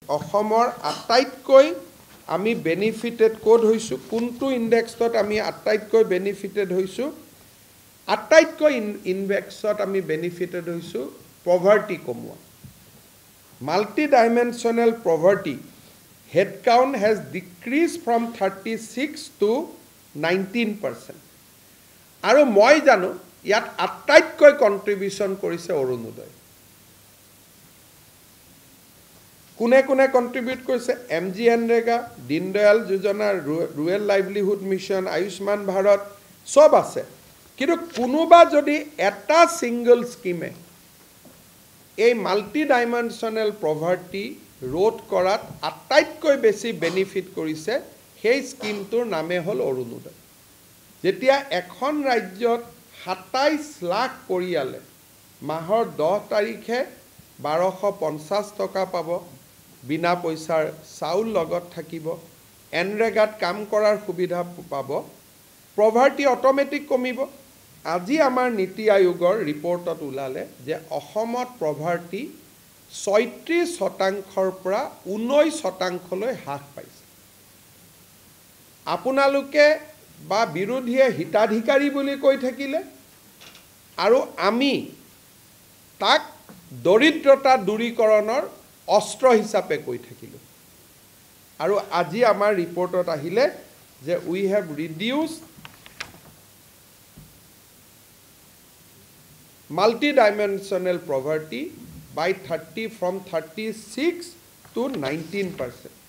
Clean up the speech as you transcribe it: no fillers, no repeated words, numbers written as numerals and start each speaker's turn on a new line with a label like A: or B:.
A: অসমৰ আটাইতকৈ আমি বেনিফিটেড কোড হৈছোঁ, কোনটো ইণ্ডেক্সত আমি আটাইতকৈ বেনিফিটেড হৈছোঁ, আটাইতকৈ ইণ্ডেক্সত আমি বেনিফিটেড হৈছোঁ পভাৰ্টি কমোৱা। Multi dimensional poverty head count has decreased from 36 to 19%. আৰু মই জানো ইয়াত আটাইতকৈ কন্ট্ৰিবিউশন কৰিছে অৰুণোদয়। কোনে কোনে কন্ট্ৰিবিউট কৰিছে? MGNREGA, Deendayal Yojana, rural livelihood mission, Ayushman Bharat সব আছে। কিন্তু কোনোবা যদি এটা সিঙ্গল স্কিমে এই মাল্টি ডাইমেনশ্যনেল পভাৰ্টি ৰোধ কৰাত আটাইতকৈ বেছি বেনিফিট কৰিছে, সেই স্কিমটোৰ নামে হ'ল অৰুণোদয়। যেতিয়া এখন ৰাজ্যত 27 লাখ পৰিয়ালে মাহৰ 10 তাৰিখে 1250 টকা পাব, বিনা পইচাৰ চাউল লগত থাকিব, এনৰেগাত কাম কৰাৰ সুবিধা পাব, পভাৰ্টি অটোমেটিক কমিব। আজি আমাৰ নীতি আয়োগৰ ৰিপৰ্টত ওলালে যে অসমত পভাৰ্টি 36% পৰা 19% হ্ৰাস পাইছে। আপোনালোকে বা বিৰোধীয়ে হিতাধিকাৰী বুলি কৈ থাকিলে আৰু আমি তাক দৰিদ্ৰতা দূৰীকৰণৰ অস্ত্ৰ হিচাপে কৈ থাকিলোঁ। আৰু আজি আমাৰ ৰিপৰ্টত আহিলে যে উই have ৰিডিউসড multi-dimensional poverty by 36 to 19%.